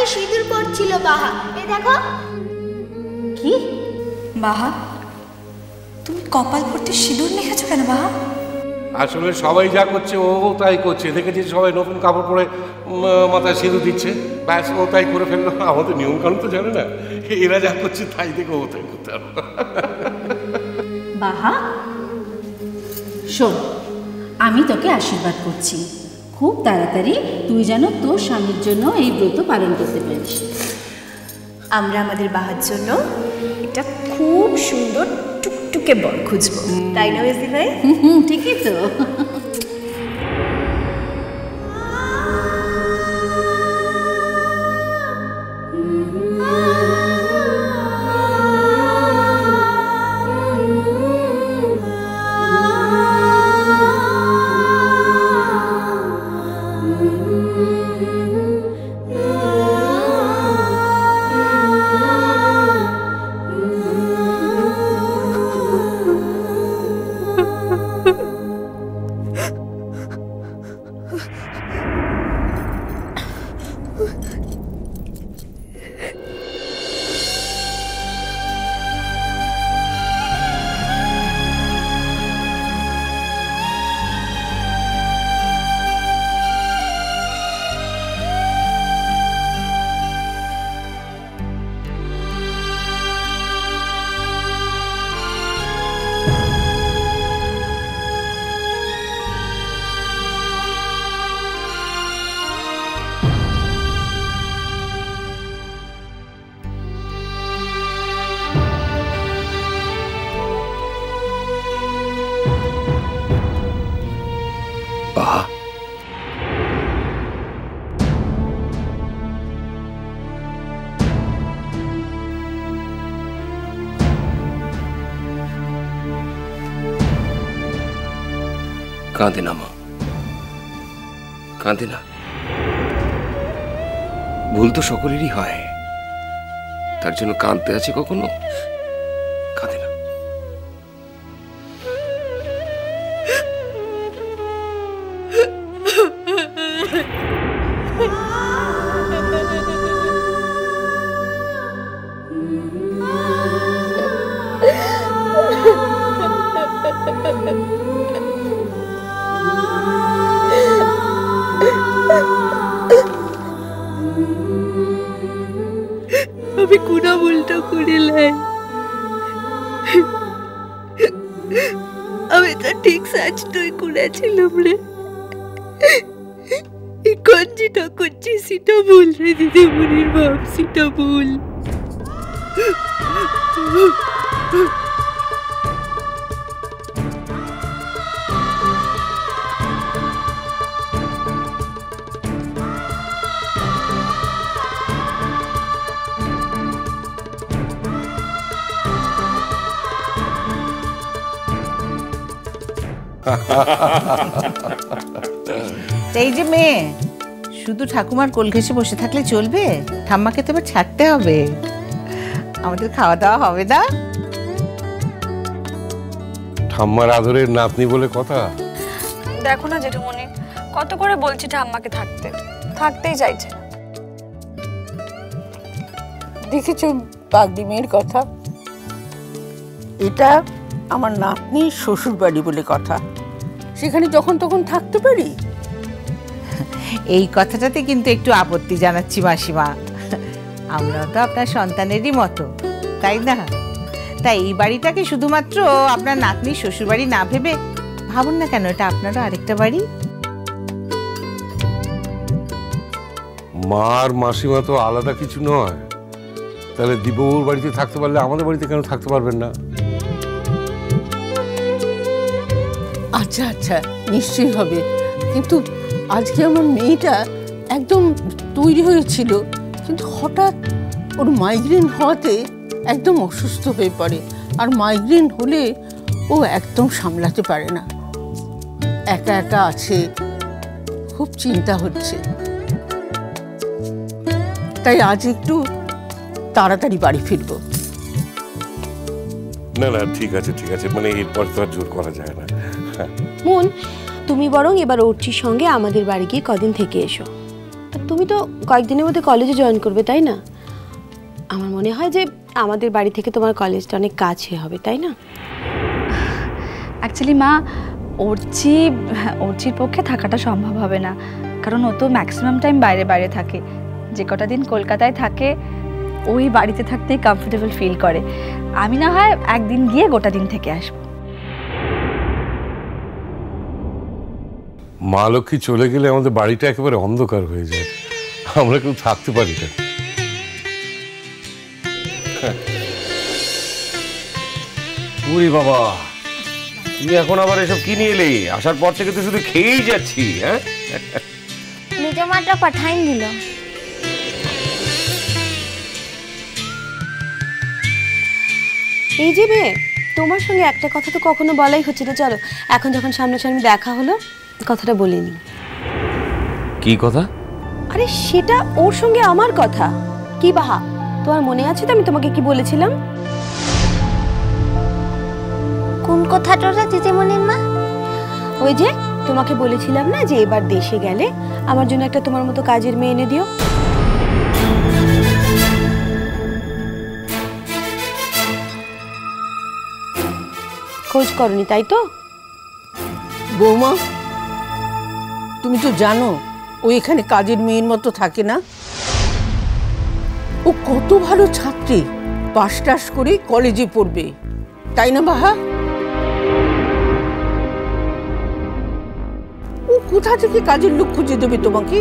কপালকে সিঁদুর পড়ছিল বাহা। এ দেখো। কি বাহা, তুমি কপাল ভর্তি সিঁদুর লিখেছো কেন বাহা? আসলে সবাই যা করছে ও তাই করছে। দেখেছি সবাই নতুন কাপড় পরে মাথায় সিঁদুর দিচ্ছে, ব্যাস ও তাই করে ফেললো। আমাদের নিয়ম কানুন তো জানে না, এরা যা করছে তাই দেখে ও তাই করতে পারবো। বাহা শোন, আমি তোকে আশীর্বাদ করছি, খুব তাড়াতাড়ি তুই যেন তোর স্বামীর জন্য এই ব্রত পালন করতে পারিস। আমরা আমাদের বাহার জন্য এটা খুব সুন্দর টুকটুকে বর খুঁজবো, তাই না মেজি ভাই? ঠিকই তো। কাঁদে না মা, কাঁদে না। ভুল তো সকলেরই হয়, তার জন্য কাঁদতে আছে কখনো? কাঁদে না। আমি কোনা ভুলটা করিলাই, আমি তো ঠিক সাজটাই করেছিলাম রে। এখন যেটা করছি সেটা ভুল রে দিদিমণির বাপ, সেটা ভুল। এই যে মেয়ে, শুধু ঠাকুমার কোল ঘেঁষে বসে থাকলে চলবে? ঠাম্মাকে তো এবার ছাড়তে হবে, আমাদের খাওয়া দাওয়া হবে না? ঠাম্মার আদরের নাতনি বলে কথা। দেখো না জেঠুমনি, কত করে বলছি ঠাম্মাকে থাকতে, থাকতেই চাইছে না। দেখেছো পাগলি মেয়ের কথা? এটা আমার নাতনির শ্বশুর বাড়ি বলে কথা, সেখানে যখন তখন থাকতে পারি? এই কথাটাতে কিন্তু একটু আপত্তি জানাচ্ছি মাসিমা, আমরাও তো আপনার সন্তানেরই মতো, তাই না? তাই এই বাড়িটাকে শুধুমাত্র আপনার নাতনির শ্বশুর বাড়ি না ভেবে ভাবুন না কেন এটা আপনারও আরেকটা বাড়ি। মার মাসিমা তো আলাদা কিছু নয়, তাহলে দীপবাবুর বাড়িতে থাকতে পারলে আমাদের বাড়িতে কেন থাকতে পারবেন না? আচ্ছা আচ্ছা, নিশ্চয়ই হবে, কিন্তু আজকে আমার মেয়েটা একদম তৈরি হয়েছিল, কিন্তু হঠাৎ ওর মাইগ্রেন হওয়াতে একদম অসুস্থ হয়ে পড়ে। আর মাইগ্রেন হলে ও একদম সামলাতে পারে না, একা একা আছে, খুব চিন্তা হচ্ছে। তাই আজ একটু তাড়াতাড়ি বাড়ি ফিরবো। না না, ঠিক আছে ঠিক আছে, মানে এরপর তো আর জোর করা যায় না। মন, তুমি বরং এবার অর্চির সঙ্গে আমাদের বাড়ি গিয়ে কদিন থেকে এসো। তুমি তো কয়েকদিনের মধ্যে কলেজে জয়েন করবে, তাই না? আমার মনে হয় যে আমাদের বাড়ি থেকে তোমার কলেজটা অনেক কাছে হবে, তাই না? অ্যাকচুয়ালি মা, অর্চির পক্ষে থাকাটা সম্ভব হবে না, কারণ ও তো ম্যাক্সিমাম টাইম বাইরে বাইরে থাকে। যে কটা দিন কলকাতায় থাকে ওই বাড়িতে থাকতেই কমফোর্টেবল ফিল করে। আমি না হয় একদিন গিয়ে গোটা দিন থেকে আসবো। মা লক্ষ্মী চলে গেলে আমাদের বাড়িটা একেবারে অন্ধকার হয়ে যায়, আমরা কেউ থাকতে পারি না। ওরে বাবা, তুমি এখন আবার এসব কি নিয়ে এলে? আসার পর থেকে তো শুধু খেয়েই যাচ্ছি। হ্যাঁ, মেজমাটা পাঠাইন দিল। এই যে মেয়ে, তোমার সঙ্গে একটা কথা তো কখনো বলাই হচ্ছে না। চলো এখন যখন সামনাসামনি দেখা হলো কথাটা বলিনি। কি কথা? আরে সেটা ওর সঙ্গে আমার কথা। কি বাহা, তোমার মনে আছে তো আমি তোমাকে কি বলেছিলাম? কোন কথাটা দিদিমণির মা? ওই যে তোমাকে বলেছিলাম না যে এবার দেশে গেলে আমার জন্য একটা তোমার মতো কাজের মেয়ে এনে দিও। খোঁজ করনি, তাই তো? বৌমা, তুমি তো জানো ও এখানে কাজের মেয়ের মতো থাকে না। ও কত ভালো ছাত্রী, পাস টাস করে কলেজে পড়বে, তাই না বাহা? ও কোথা থেকে কাজের লোক খুঁজে দেবে তোমাকে?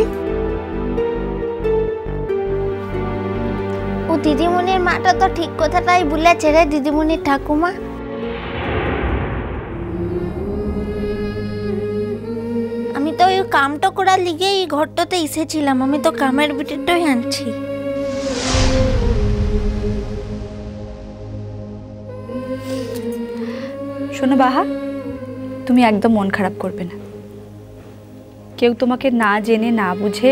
ও দিদিমণির মাটা তো ঠিক কথাটাই বলেছে রে দিদিমণির ঠাকুমা। আমি তো ওই কামটা করার লিগে এই ঘরটাতে এসেছিলাম, আমি তো কামের বিটিটাই আনছি। শোনো বাহা, তুমি একদম মন খারাপ করবে না। কেউ তোমাকে না জেনে না বুঝে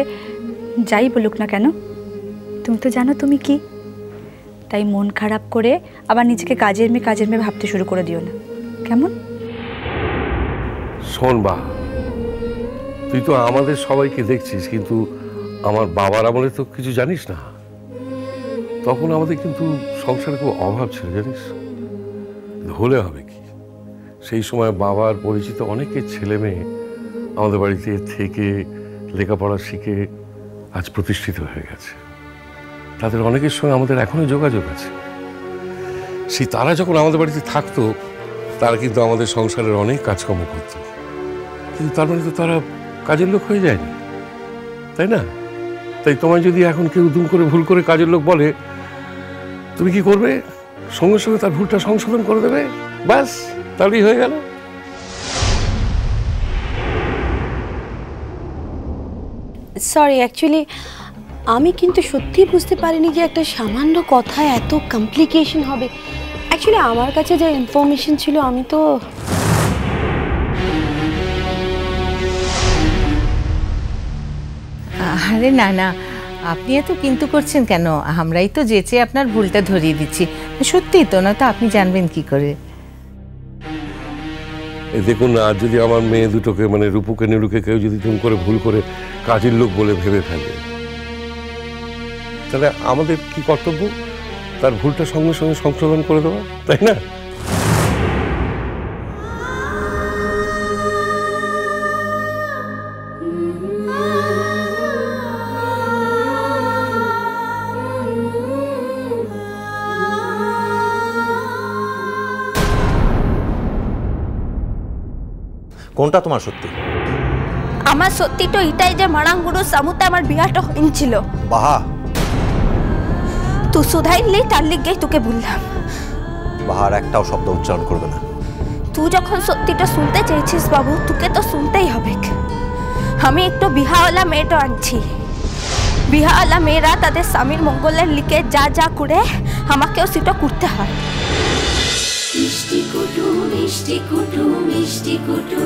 যাই বলুক না কেন, তুমি তো জানো তুমি কি। তাই মন খারাপ করে আবার নিজেকে কাজের মেয়ে ভাবতে শুরু করে দিও না, কেমন? শোন বা, তুই তো আমাদের সবাইকে দেখছিস, কিন্তু আমার বাবার আমলে তো কিছু জানিস না। তখন আমাদের কিন্তু সংসারে খুব অভাব ছিল, জানিস। হলে হবে কি, সেই সময় বাবার পরিচিত অনেকের ছেলে মেয়ে আমাদের বাড়িতে থেকে লেখাপড়া শিখে আজ প্রতিষ্ঠিত হয়ে গেছে। তাদের অনেকের সঙ্গে আমাদের এখনো যোগাযোগ আছে। সেই তারা যখন আমাদের বাড়িতে থাকতো, তারা কিন্তু আমাদের সংসারের অনেক কাজকর্ম করতো, কিন্তু তার মানে তো তারা কাজের লোক হয়ে যায়নি, তাই না? তাই তোমায় যদি এখন কেউ দুম করে ভুল করে কাজের লোক বলে, তুমি কি করবে? সঙ্গে সঙ্গে তার ভুলটা সংশোধন করে দেবে, ব্যাস, তাহলেই হয়ে গেল। সরি, অ্যাকচুয়ালি আমি কিন্তু সত্যি বুঝতে পারিনি যে একটা সামান্য কথায় এত কমপ্লিকেশন হবে। অ্যাকচুয়ালি আমার কাছে যে ইনফরমেশন ছিল আমি তো আরে না না, আপনি এত কিন্তু করছেন কেন? আমরাই তো যেচে আপনার ভুলটা ধরিয়ে দিচ্ছি। সত্যিই তো, না তো আপনি জানবেন কি করে? দেখুন না, আর যদি আমার মেয়ে দুটোকে মানে রূপুকে নীলুকে কেউ যদি তুমি করে ভুল করে কাজের লোক বলে ভেবে ফেলে, তাহলে আমাদের কি কর্তব্য? তার ভুলটা সঙ্গে সঙ্গে সংশোধন করে দেওয়া, তাই না? কোনটা তোমার সত্যি? আমার সত্যি তো এটাই যে মারাঙ্গুরুর সামুতে আমার বিয়াটা হয়েছিল। বাহা, তুই শুধাইলি তার লিগেই তোকে বললাম। বাহার একটাও শব্দ উচ্চারণ করবে না। তুই যখন সত্যিটা শুনতে চাইছিস বাবু, তোকে তো শুনতেই হবে। আমি একটু বিহাওয়ালা মেয়েটা আনছি। বিহাওয়ালা মেয়েরা তাদের স্বামীর মঙ্গলের লিগে যা যা করে আমাকেও সেটা করতে হয়। মিষ্টি কুটু মিষ্টি কুটু মিষ্টি কুটু।